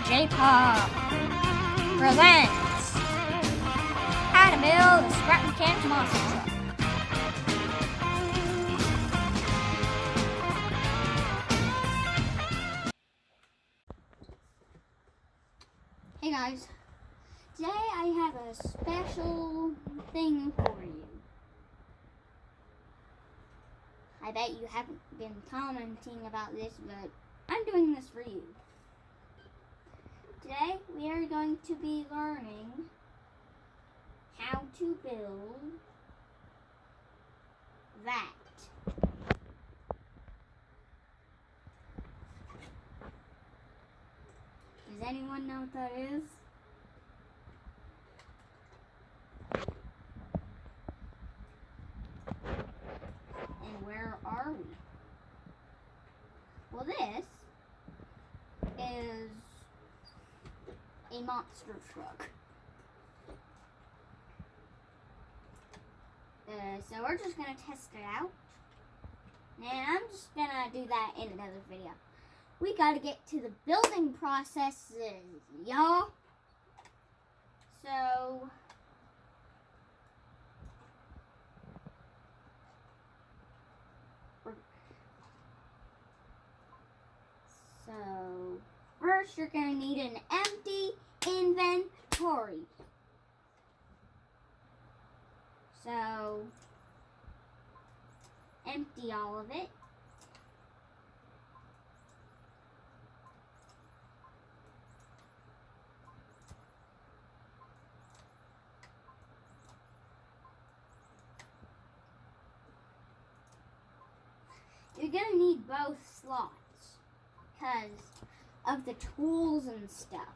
J-Pop presents how to build a Scrapman monster truck. Hey guys, today I have a special thing for you. I bet you haven't been commenting about this, but I'm doing this for you. Today we are going to be learning how to build that. Does anyone know what that is? And where are we? Well, this is a monster truck. So we're just gonna test it out. And I'm just gonna do that in another video. We gotta get to the building processes, y'all. So first you're gonna need an empty inventory. So empty all of it. You're gonna need both slots because of the tools and stuff.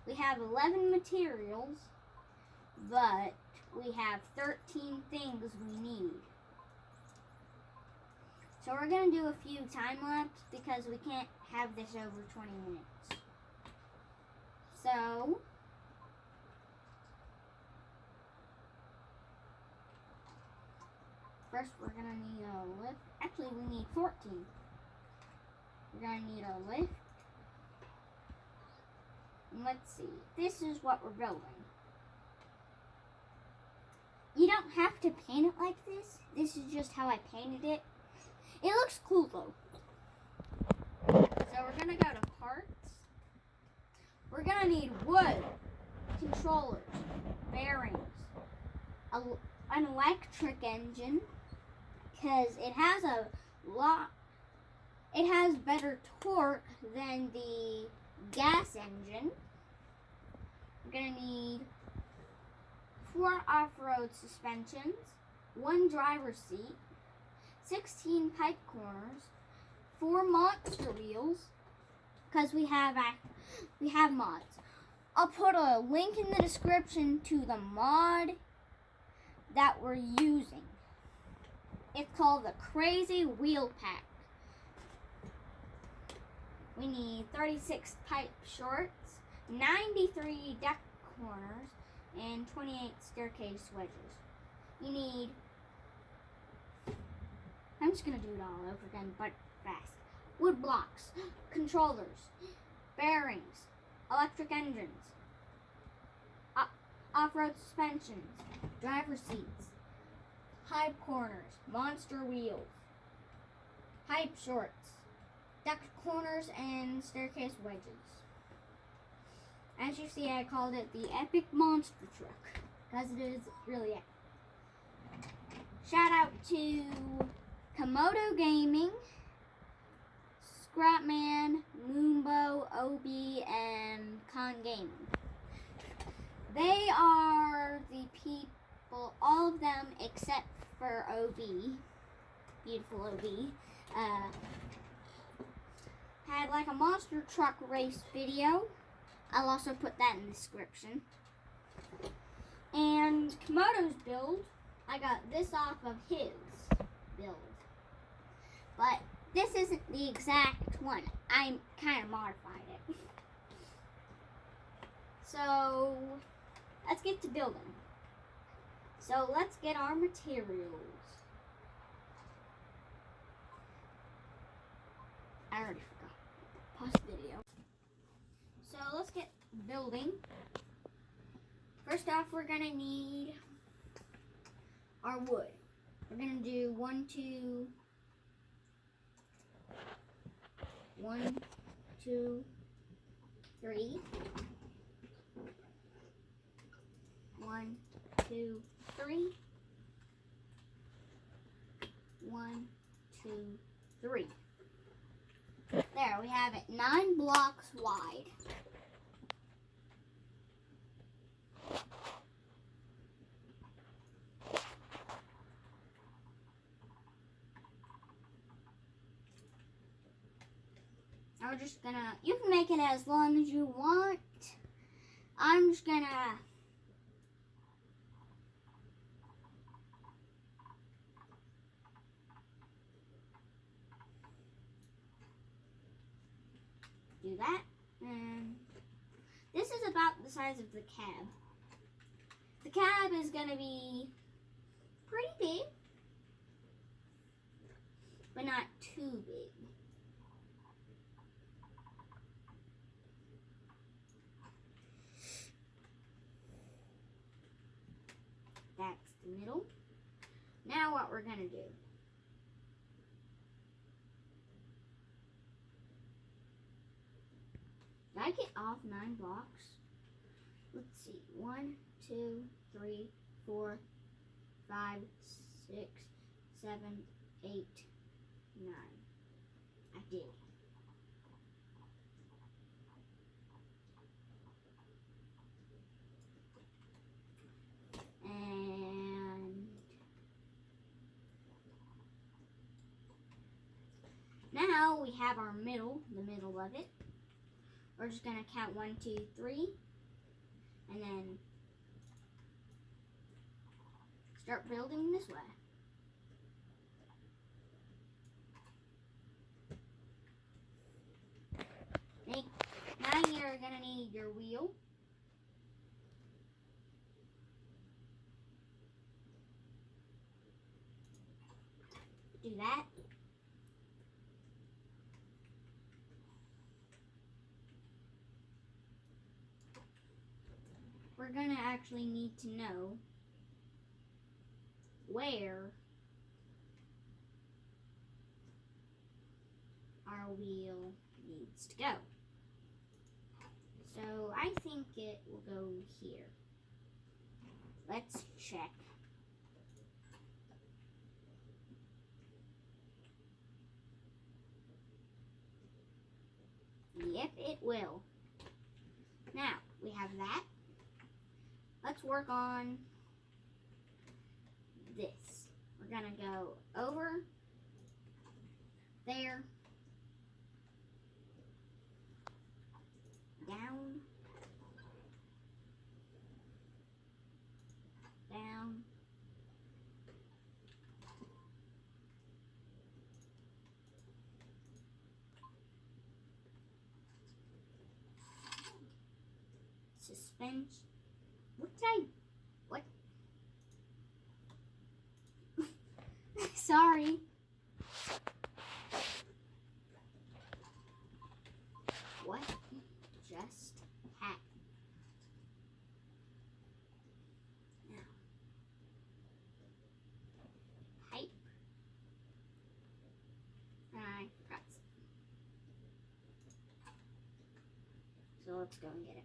We have 11 materials, but we have 13 things we need. So we're going to do a few time lapse because we can't have this over 20 minutes. So first we're going to need a lift. Actually, we need 14. We're going to need a lift. And let's see. This is what we're building. You don't have to paint it like this. This is just how I painted it. It looks cool though. So we're going to go to parts. We're going to need wood, controllers, bearings, an electric engine, because it has better torque than the gas engine. We're going to need 4 off-road suspensions, 1 driver's seat, 16 pipe corners, 4 monster wheels, because we have mods. I'll put a link in the description to the mod that we're using. It's called the Crazy Wheel Pack. We need 36 pipe shorts, 93 deck corners, and 28 staircase wedges. You need, I'm just going to do it all over again, but fast. Wood blocks, controllers, bearings, electric engines, off-road suspensions, driver seats, pipe corners, monster wheels, pipe shorts, deck corners, and staircase wedges. As you see, I called it the Epic Monster Truck because it is really epic. Shout out to Comodo Gaming, Scrapman, Moonbo, OB, and Gaming. They are the people, all of them except for OB, beautiful OB, had like a monster truck race video. I'll also put that in the description. And Komodo's build, I got this off of his build. But this isn't the exact one. I kind of modified it. So let's get to building. So let's get our materials. I already forgot. Pause the video. So building. First off, we're gonna need our wood. We're gonna do 1, 2, 1, 2, 3. 1, 2, 3. 1, 2, 3. There, we have it 9 blocks wide. Now we're just gonna, you can make it as long as you want. I'm just gonna do that. And this is about the size of the cab. The cab is gonna be pretty big, but not too big. That's the middle. Now what we're gonna do. Did I get off 9 blocks? Let's see. 1, 2, 3, 4, 5, 6, 7, 8, 9. I did. And now we have our middle, the middle of it. We're just gonna count 1, 2, 3, and then start building this way. Now you're gonna need your wheel. Do that. We're gonna actually need to know where our wheel needs to go. So I think it will go here. Let's check. Yep, it will. Now, we have that. Let's work on this. We're gonna go over there, down, down, suspension. What? Sorry. What just happened? Now, pipe. I forgot something. So let's go and get it.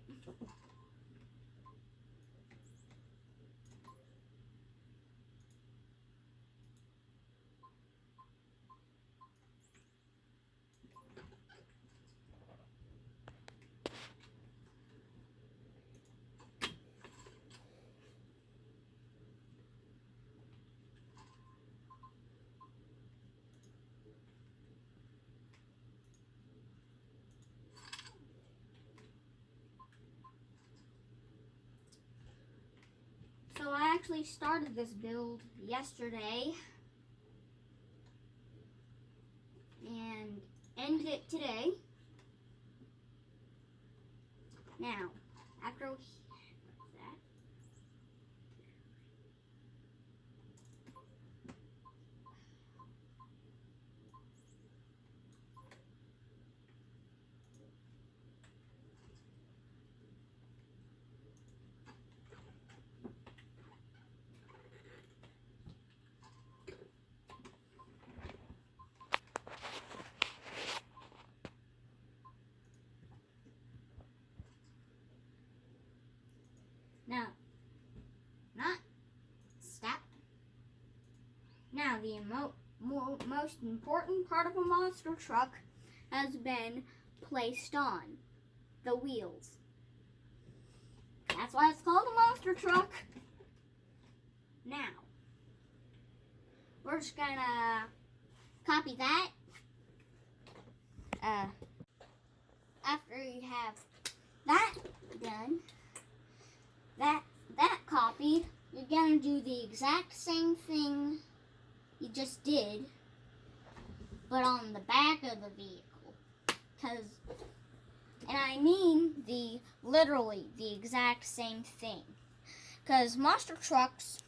So I actually started this build yesterday and ended it today. Now, after that, Now, the most important part of a monster truck has been placed on the wheels. That's why it's called a monster truck. Now, we're just gonna copy that. After you have that done, that copied, you're gonna do the exact same thing you just did, but on the back of the vehicle. And I mean literally the exact same thing. Because monster trucks,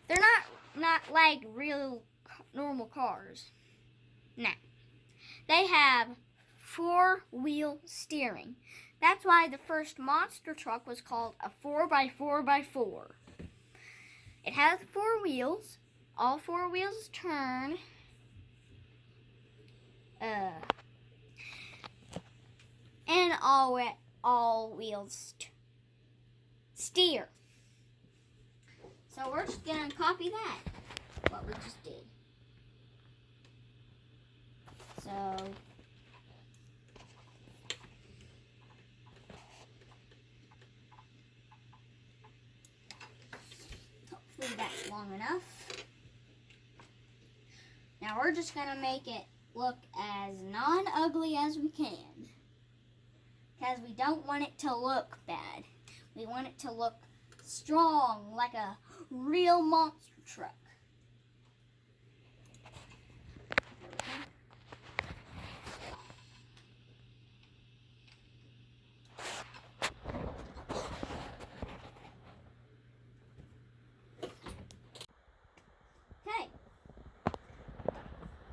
they're not like real normal cars. Now, they have 4-wheel steering. That's why the first monster truck was called a 4x4x4. It has 4 wheels. All 4 wheels turn. And all wheels steer. So we're just gonna copy that, what we just did. So hopefully that's long enough. Now we're just gonna make it look as non-ugly as we can. Because we don't want it to look bad. We want it to look strong, like a real monster truck. Okay.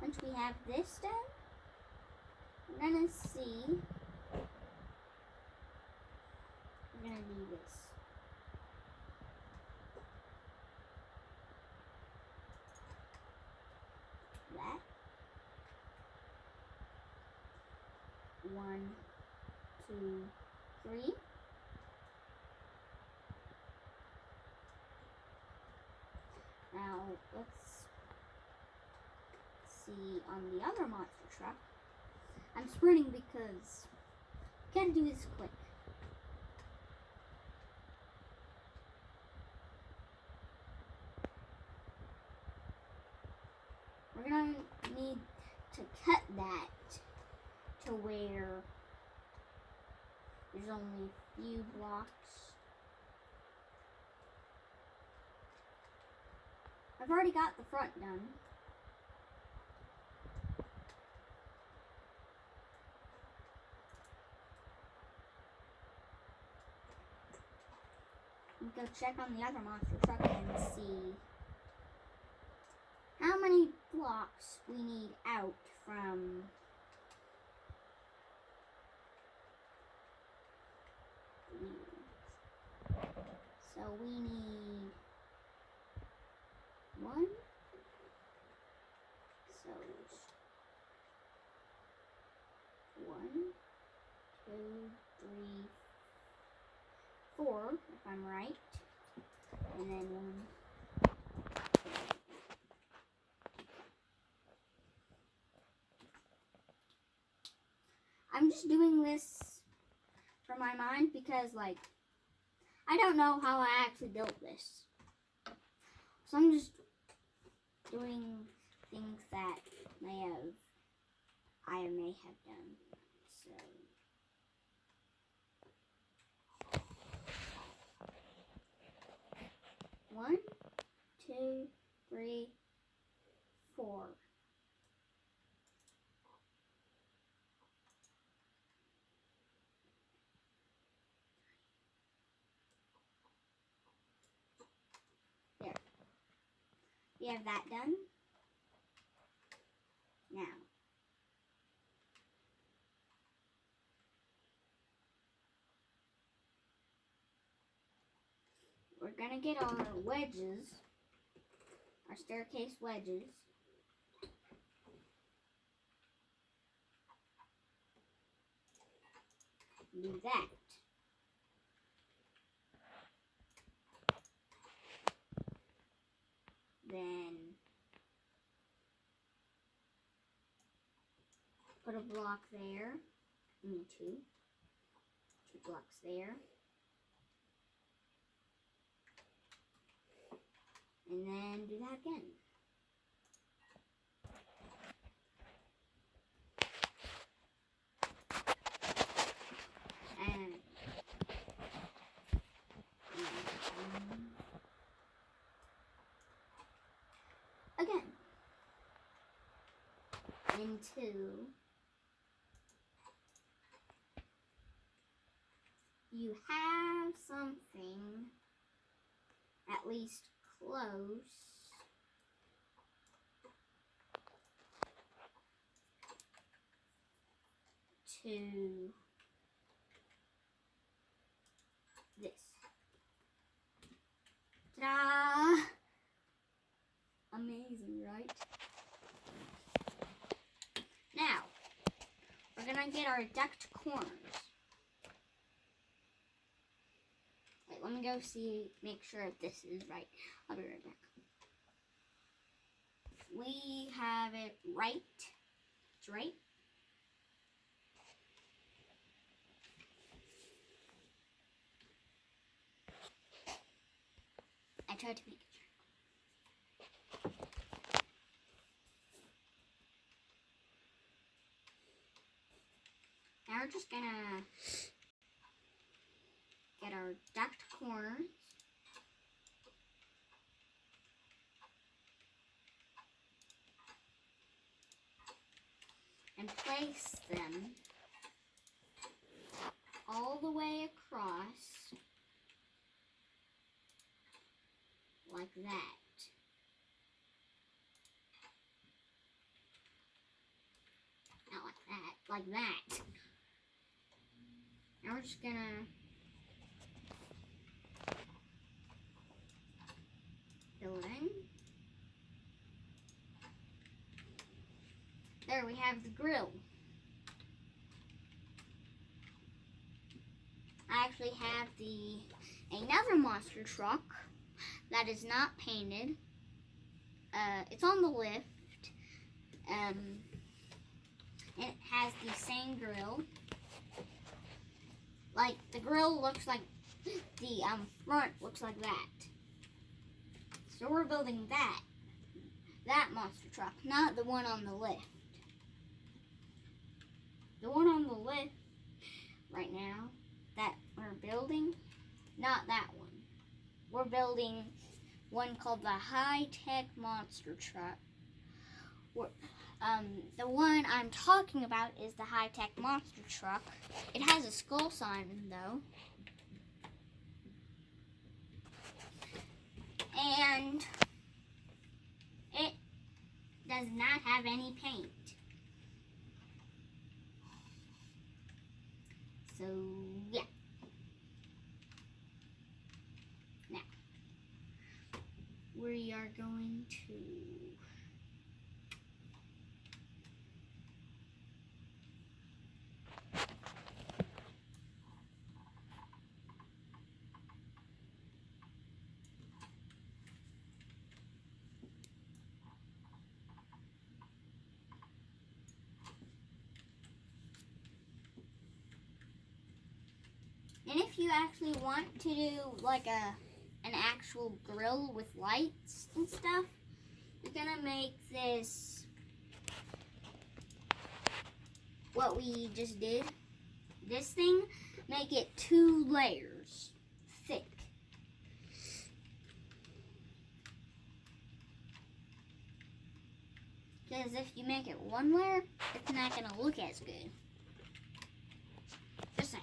Once we have this done, we're gonna see. We're gonna do this. That. 1, 2, 3. Now let's see on the other monster truck. I'm sprinting because I gotta do this quick. We're gonna need to cut that to where there's only a few blocks. I've already got the front done. Go check on the other monster truck and see how many blocks we need out from these. So we need 1. So 1, 2, 3, 4, if I'm right, and then 1. I'm just doing this for my mind because, like, I don't know how I actually built this. So I'm just doing things that I may have done. So 1, 2, 3, 4. There. We have that done. Now, we're gonna get our wedges, our staircase wedges. Do that. Then a block there. I mean two. 2 blocks there. And then do that again. And again. Into you have something at least close to this. Ta-da! Amazing, right? Now, we're gonna get our duct corners. Wait, let me go make sure if this is right. I'll be right back. We have it right. It's right. I tried to make it sure. Now we're just gonna get our duct corners. And place them all the way across like that. Not like that, like that. Now we're just gonna fill it in. There we have the grill. I actually have another monster truck that is not painted. It's on the lift. It has the same grill. Like the grill looks like the front looks like that. So we're building that monster truck, not the one on the lift. The one on the lift right now that we're building, not that one. We're building one called the high-tech monster truck. The one I'm talking about is the high-tech monster truck. It has a skull sign though. And it does not have any paint. So, yeah. Now, we are going to and if you actually want to do like an actual grill with lights and stuff, you're gonna make this, what we just did, this thing, make it 2 layers thick. Because if you make it 1 layer, it's not gonna look as good. Just saying.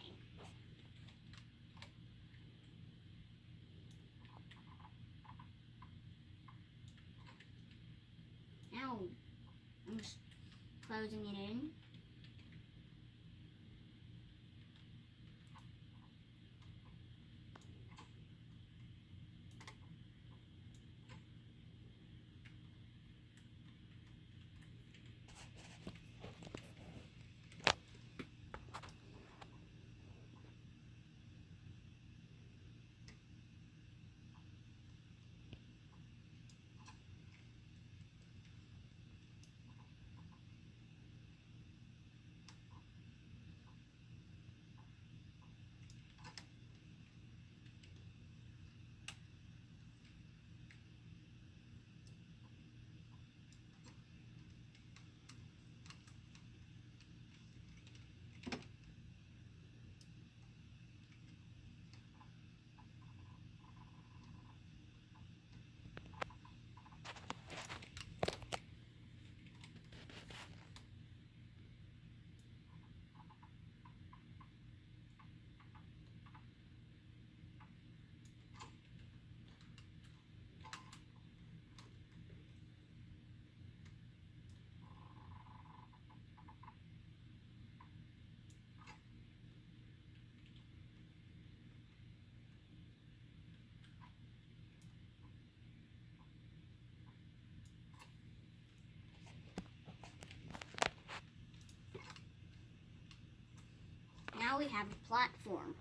Now, I'm just closing it in. now we have a platform.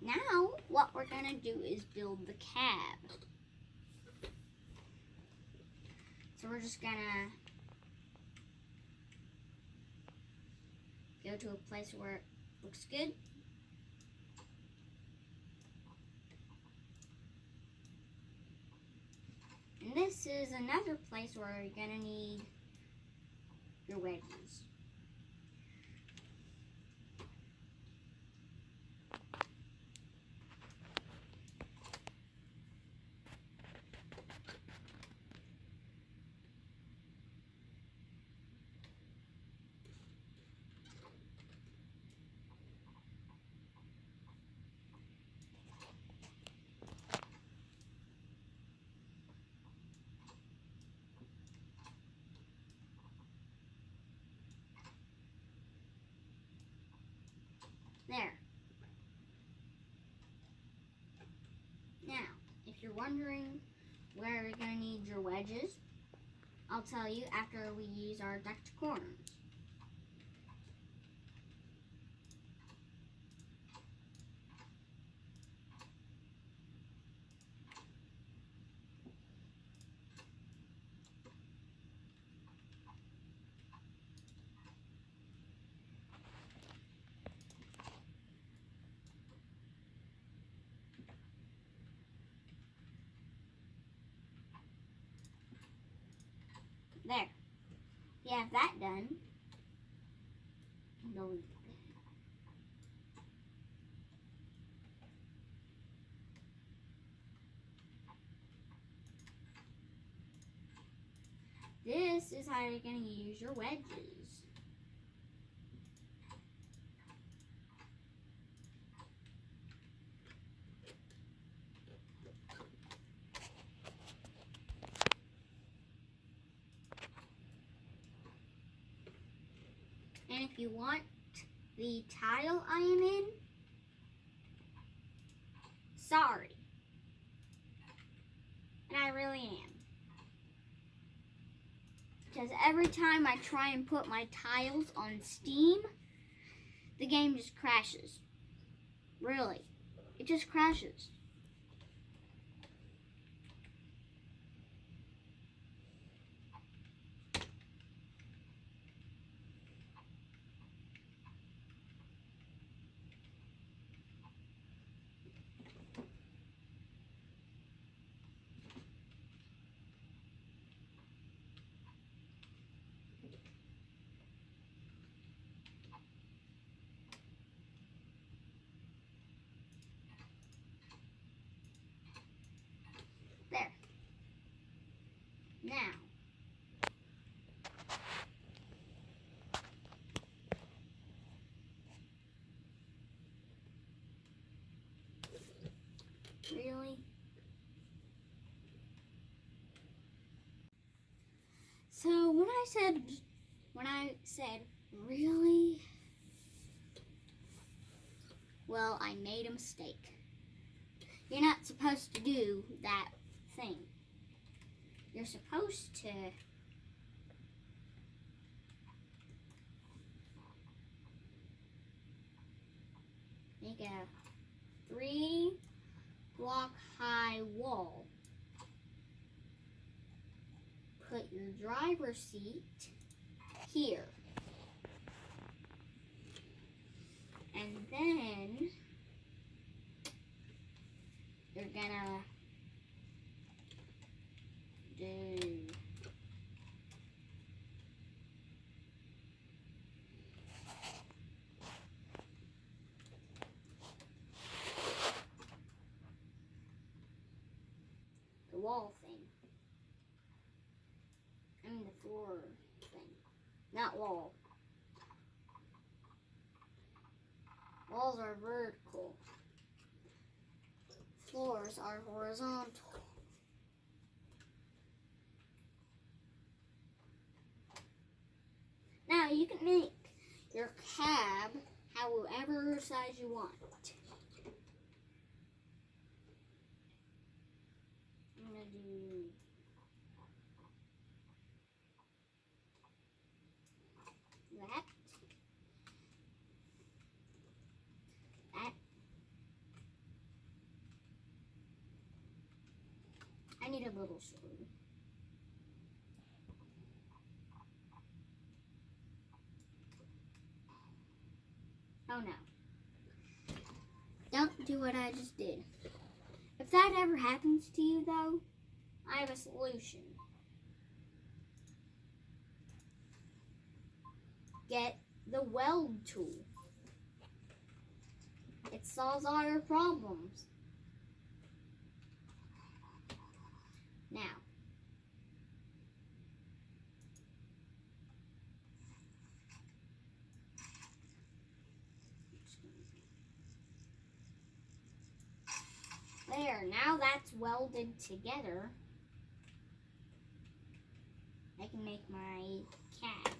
Now, what we're gonna do is build the cab. So we're just gonna go to a place where it looks good. And this is another place where you're gonna need your wedges. There. Now, if you're wondering where you're going to need your wedges, I'll tell you after we use our duct corners. There. You have that done. This is how you're going to use your wedges. And if you want the tile I am in, sorry. And I really am. Because every time I try and put my tiles on Steam, the game just crashes. Really. It just crashes. There. Now, really? So when I said really, well, I made a mistake. You're not supposed to do that thing. You're supposed to make a 3-block high wall. Put your driver's seat here. And then you're gonna do the wall thing. I mean the floor thing. Not wall. Walls are vertical. Floors are horizontal. Now you can make your cab however size you want. I'm gonna do that. I need a little screw. Oh no. Don't do what I just did. If that ever happens to you though, I have a solution. Get the weld tool. It solves all your problems. Now, there, now that's welded together. I can make my cab.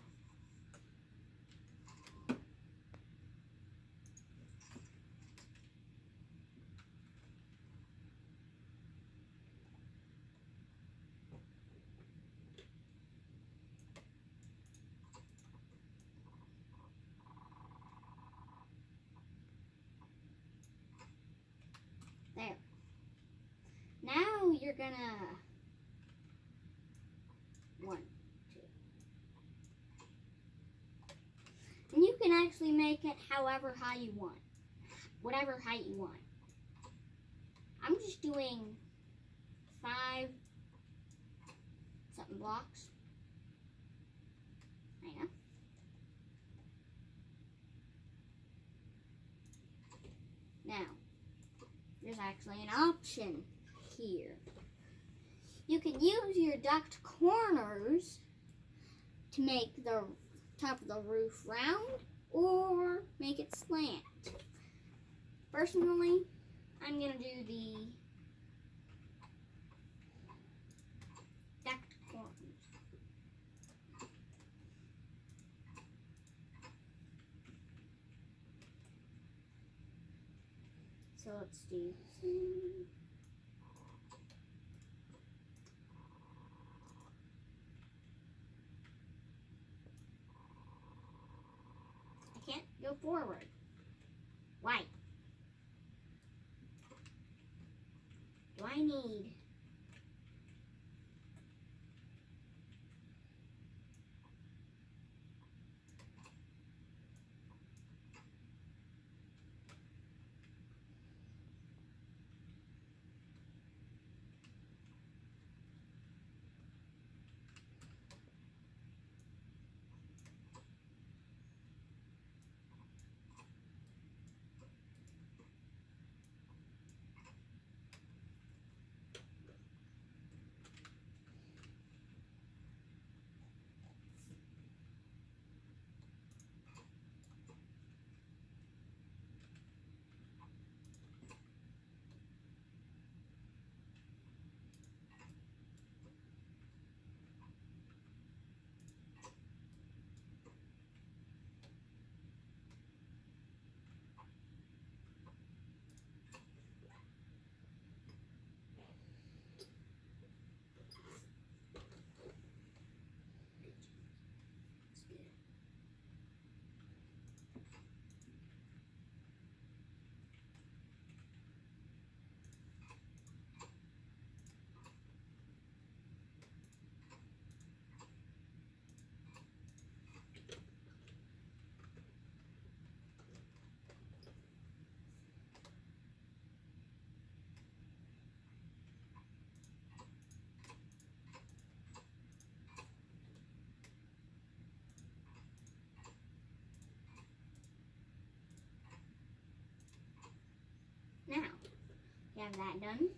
There. Now you're gonna 1, 2. And you can actually make it however high you want. Whatever height you want. I'm just doing 5 something blocks. I know. Now, there's actually an option here. You can use your duct corners to make the top of the roof round or make it slant. Personally, I'm going to do the duct corners. So let's do I can't go forward. Why? Do I need now? You have that done.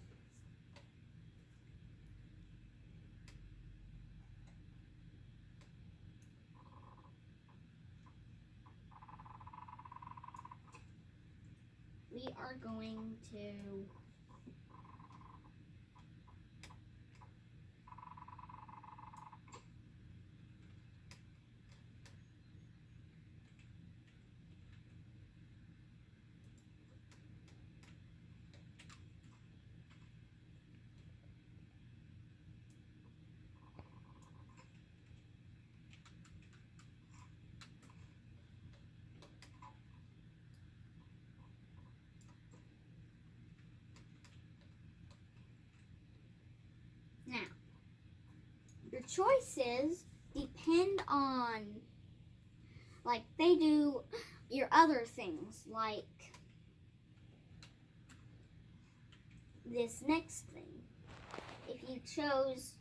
We are going to choices depend on, like, they do your other things, like this next thing. If you chose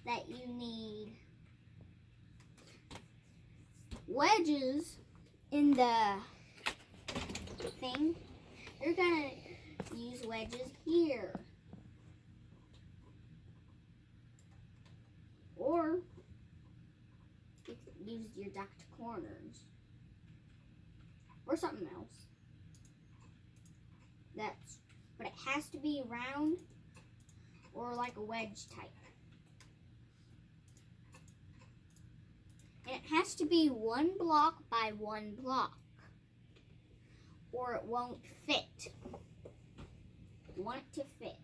that you need wedges in the thing, you're gonna use wedges here. Or you could use your duct corners. Or something else. But it has to be round or like a wedge type. And it has to be 1 block by 1 block, or it won't fit. You want it to fit.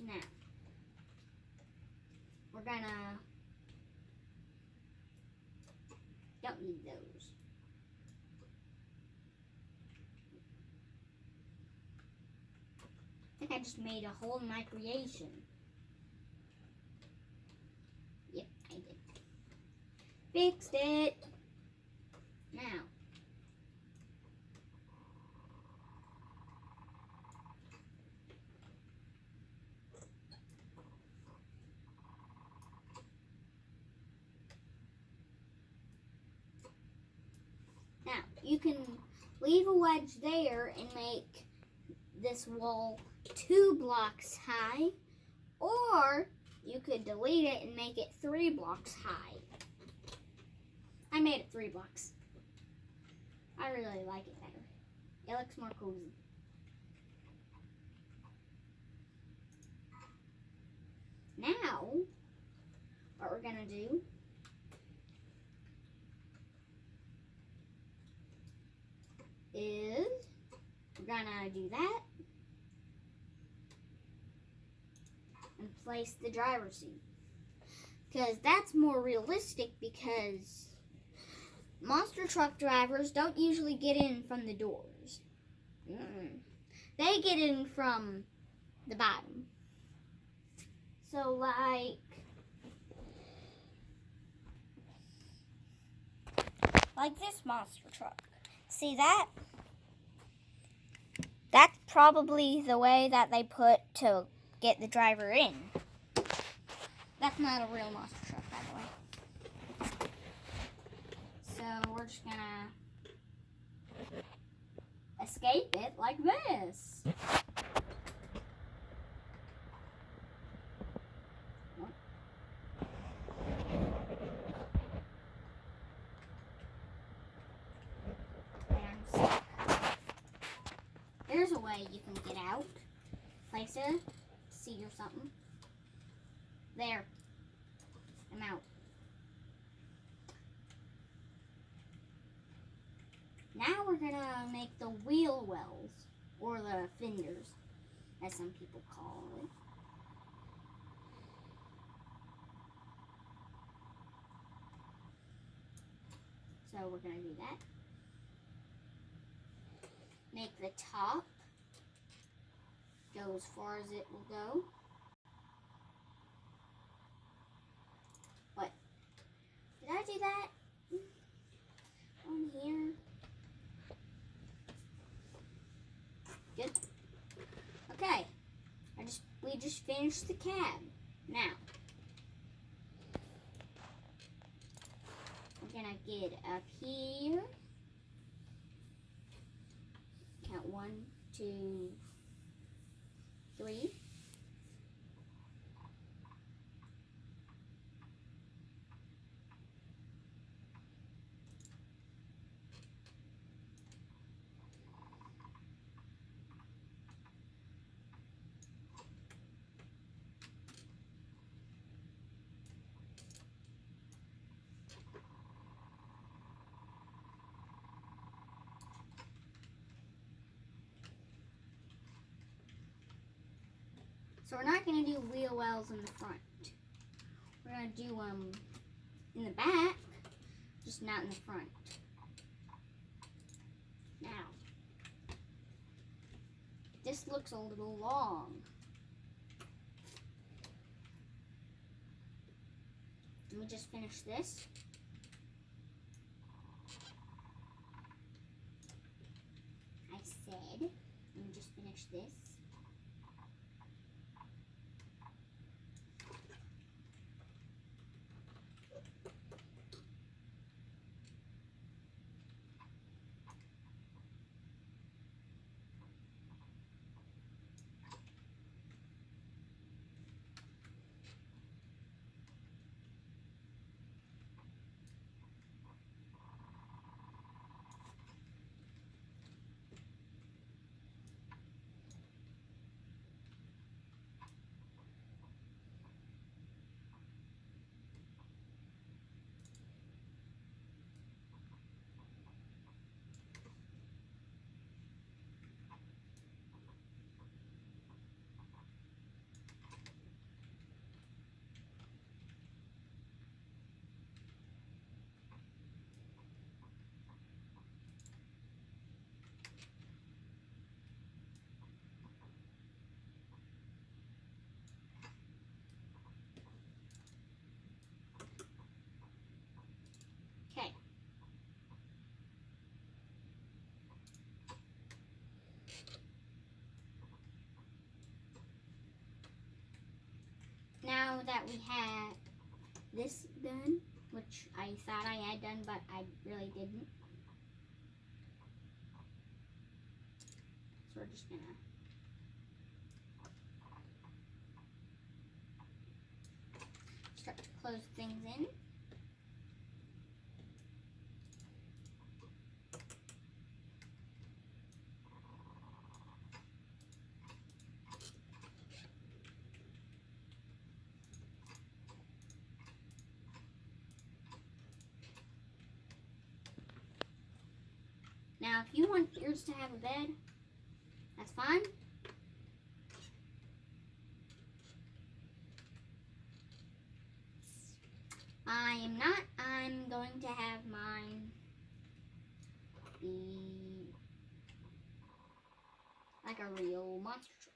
Now, we're gonna, don't need those. I think I just made a hole in my creation. Yep, I did. Fixed it. Now, you can leave a wedge there and make this wall 2 blocks high, or you could delete it and make it 3 blocks high. I made it 3 blocks. I really like it better. It looks more cozy. Now, what we're gonna do is we're gonna do that and place the driver's seat, because that's more realistic, because monster truck drivers don't usually get in from the doors. They get in from the bottom. So like this monster truck. See that? That's probably the way that they put to get the driver in. That's not a real monster truck, by the way. So we're just gonna escape it like this. There's a way you can get out. Place a seat or something. There. I'm out. Now we're gonna make the wheel wells, or the fenders, as some people call it. So we're gonna do that. Make the top go as far as it will go. What? Did I do that? On here. Good. Okay. We just finished the cab. Now, we're gonna get up here. Count 1, 2, 3. So we're not going to do wheel wells in the front. We're going to do them in the back, just not in the front. Now, this looks a little long. we just finished this. I said, we just finished this. Okay. Now that we have this done, which I thought I had done, but I really didn't. So we're just gonna start to close things in. Now, if you want yours to have a bed, that's fine. I am not. I'm going to have mine be like a real monster truck.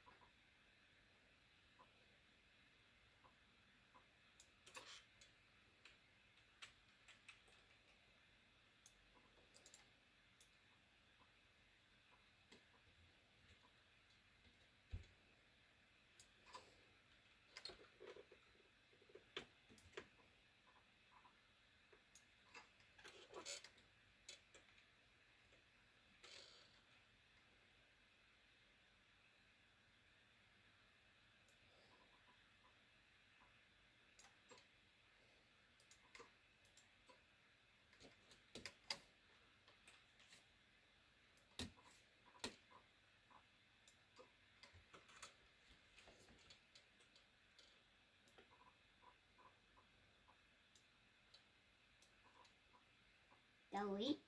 Delete.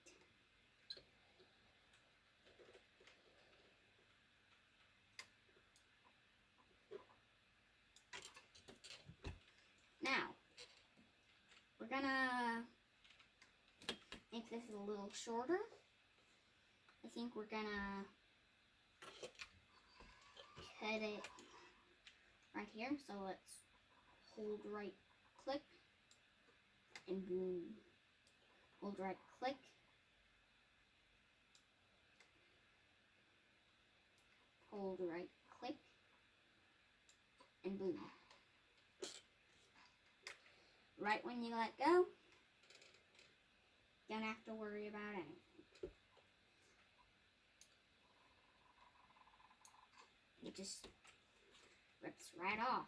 Now, we're gonna make this a little shorter. I think we're gonna cut it right here. So let's hold right click and boom. Hold right click. Hold right click and boom. Right when you let go, don't have to worry about anything. It just rips right off.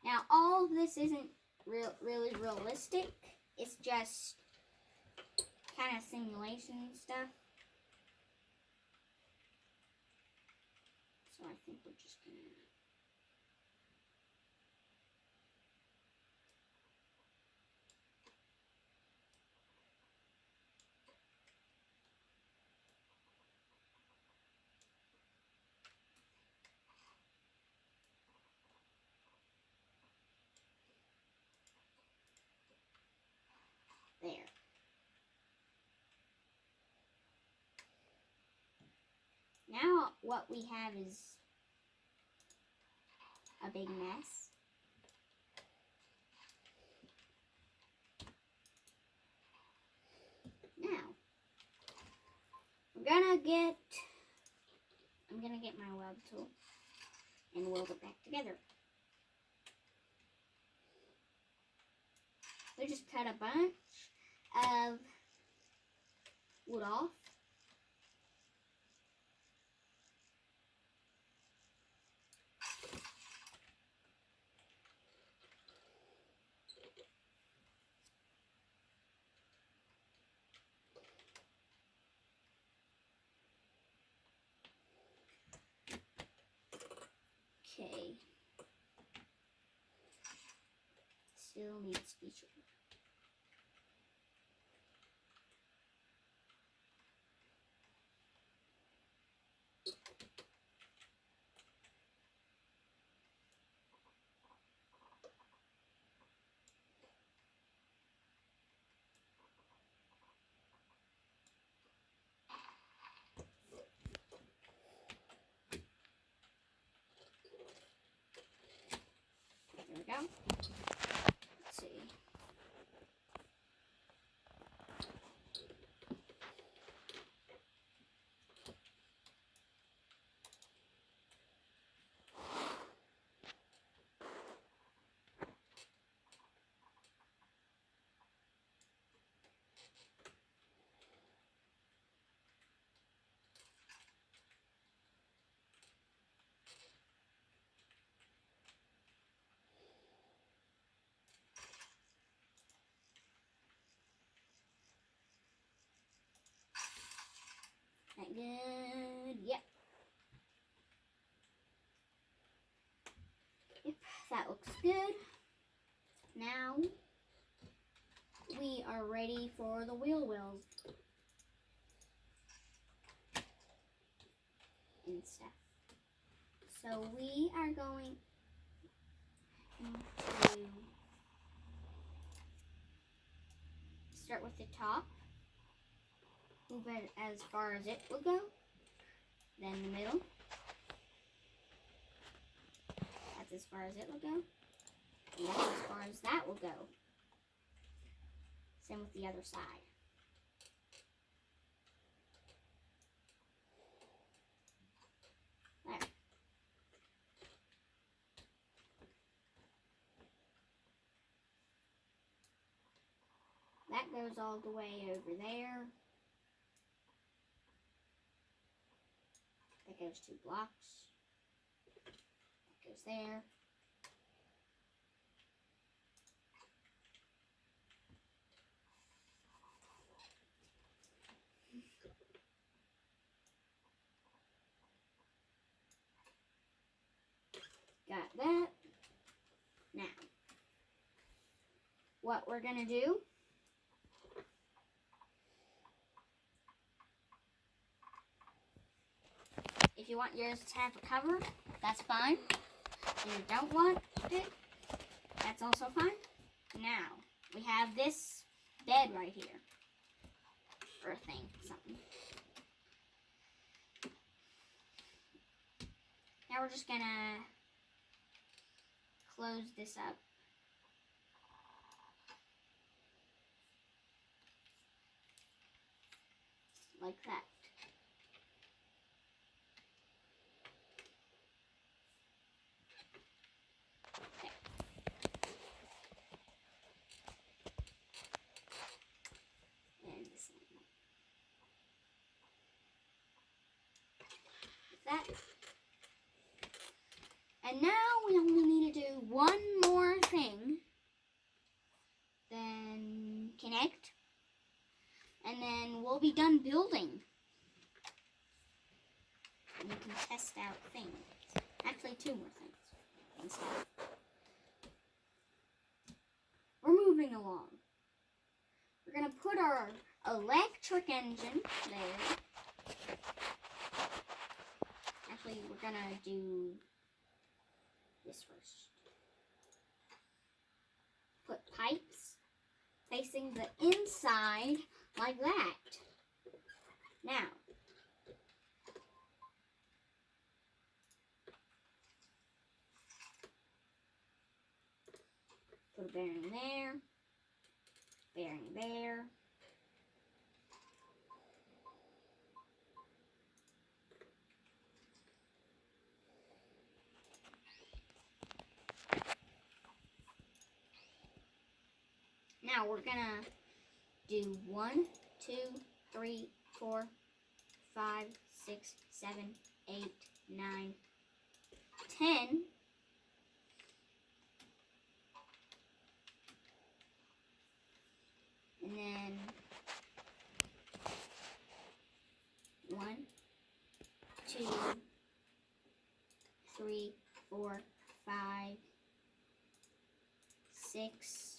Now, all of this isn't really realistic. It's just kind of simulation stuff. So I think we're just gonna there. Now what we have is big mess. Now, I'm gonna get my weld tool and weld it back together. We just cut a bunch of wood off. Okay. Still needs to be sure. There we go. Let's see. That good? Yep. Yep, that looks good. Now we are ready for the wheel wells and stuff. So we are going to start with the top. Move it as far as it will go. Then the middle. That's as far as it will go. And that's as far as that will go. Same with the other side. There. That goes all the way over there. That goes 2 blocks. That goes there. Got that. Now, what we're gonna do if you want yours to have a cover, that's fine. If you don't want it, that's also fine. Now, we have this bed right here. Or thing, something. Now we're just gonna close this up. Like that. Okay. And this one. Like that. And now we only need to do one more thing. Then connect. And then we'll be done building. And we can test out things. Actually, 2 more things and stuff. We're moving along. We're going to put our electric engine there. Actually, we're going to do this first. Put pipes facing the inside like that. Now, Put a bearing there. Bearing there. Now we're gonna do 1, 2, 3, 4, 5, 6, 7, 8, 9, 10. And then 1, 2, 3, 4, 5, 6,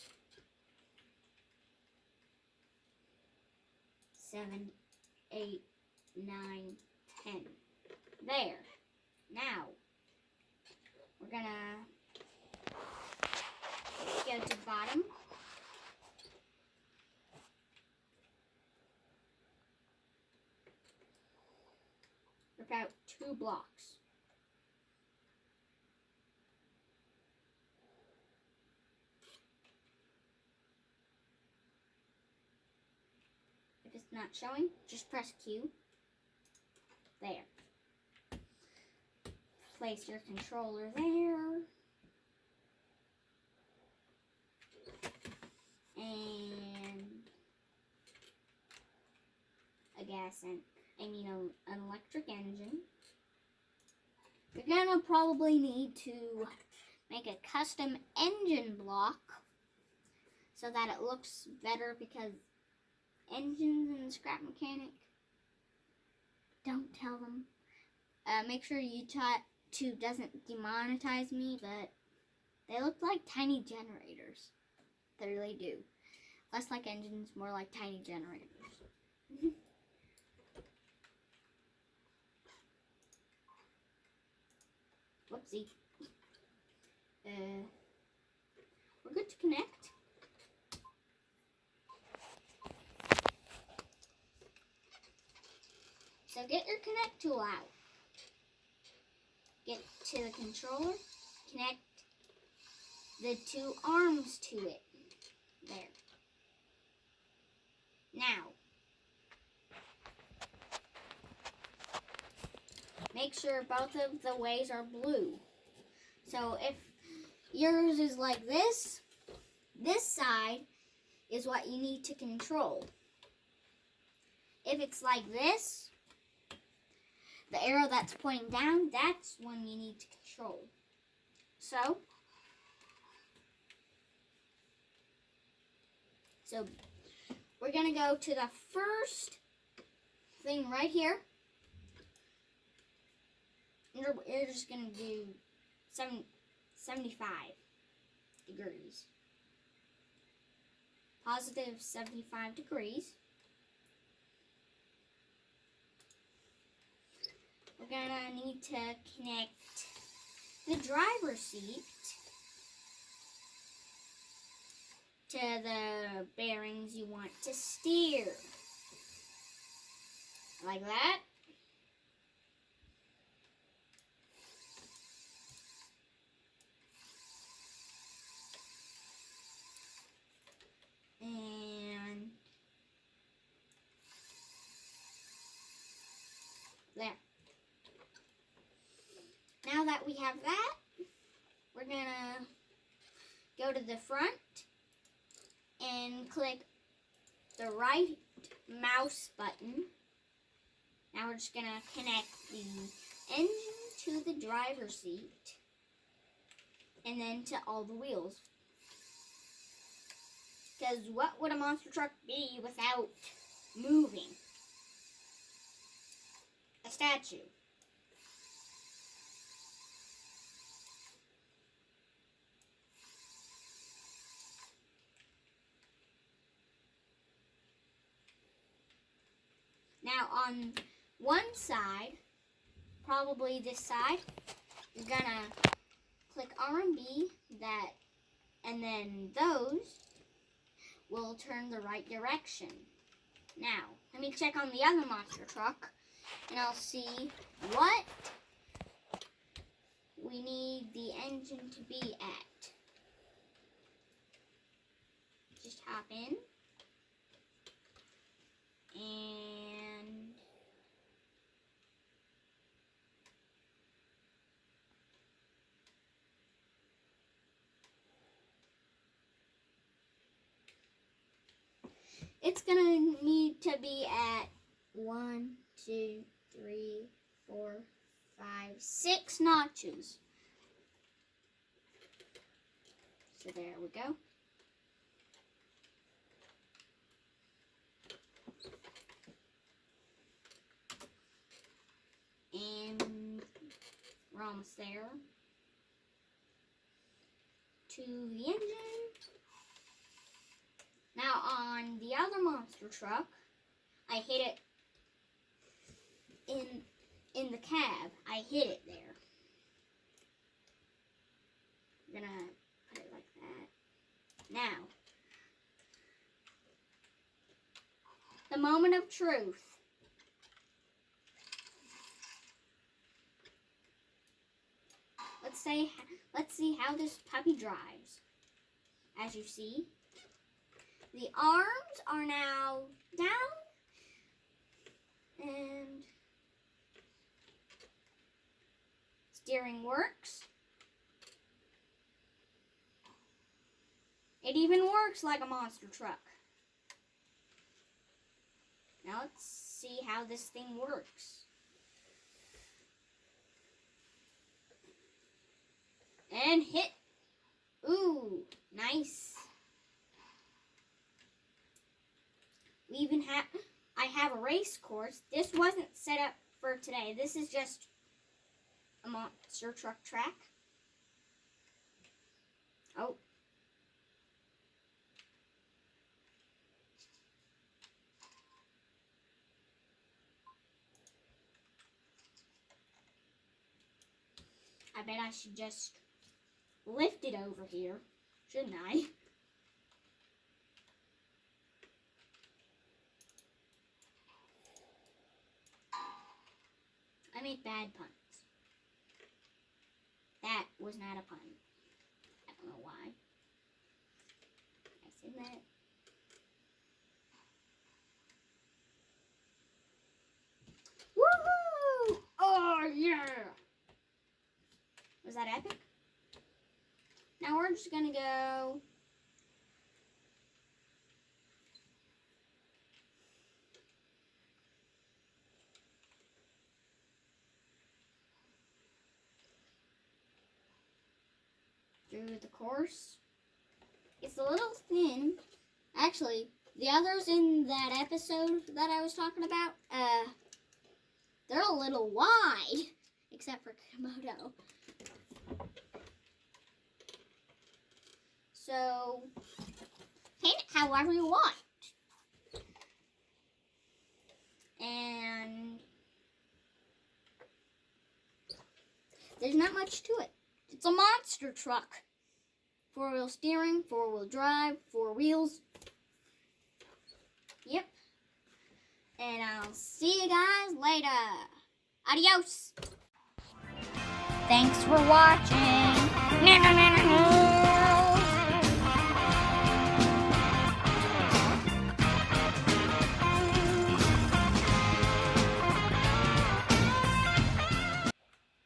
7, 8, 9, 10. There. Now, we're gonna go to the bottom. Rip out 2 blocks. If it's not showing, just press Q. There. Place your controller there. And a gas and an electric engine. You're gonna probably need to make a custom engine block so that it looks better, because engines in the Scrap Mechanic, don't tell them. Make sure YouTube doesn't demonetize me, but they look like tiny generators. They really do. Less like engines, more like tiny generators. Whoopsie. We're good to connect. So get your connect tool out. Get to the controller. Connect the 2 arms to it. There. Now, make sure both of the ways are blue. So if yours is like this side is what you need to control. If it's like this, the arrow that's pointing down, that's one you need to control. So we're going to go to the first thing right here. You're just going to do 75 degrees. Positive 75 degrees. We're going to need to connect the driver's seat to the bearings you want to steer. Like that. And there. Now that we have that, we're gonna go to the front and click the right mouse button. Now we're just gonna connect the engine to the driver's seat and then to all the wheels. Because what would a monster truck be without moving? A statue. Now on one side, probably this side, you're gonna click R and B, that, and then those will turn the right direction. Now, let me check on the other monster truck, and I'll see what we need the engine to be at. in. And it's gonna need to be at 1, 2, 3, 4, 5, 6 notches. So there we go. And we're almost there. To the engine. Now on the other monster truck, I hit it in the cab. I hit it there. I'm gonna put it like that. Now, the moment of truth. Let's see how this puppy drives. As you see, the arms are now down, and steering works. It even works like a monster truck. Now let's see how this thing works. And hit. Ooh, nice. We even I have a race course. This wasn't set up for today. This is just a monster truck track. Oh. I bet I should just lift it over here, shouldn't I? I make bad puns. That was not a pun. I don't know why. I said that. Woohoo! Oh yeah! Was that epic? Now we're just gonna go through the course. It's a little thin. Actually, the others in that episode that I was talking about, they're a little wide, except for Comodo. So, paint it however you want. And there's not much to it. It's a monster truck. 4-wheel steering, 4-wheel drive, 4 wheels. Yep. And I'll see you guys later. Adios. Thanks for watching.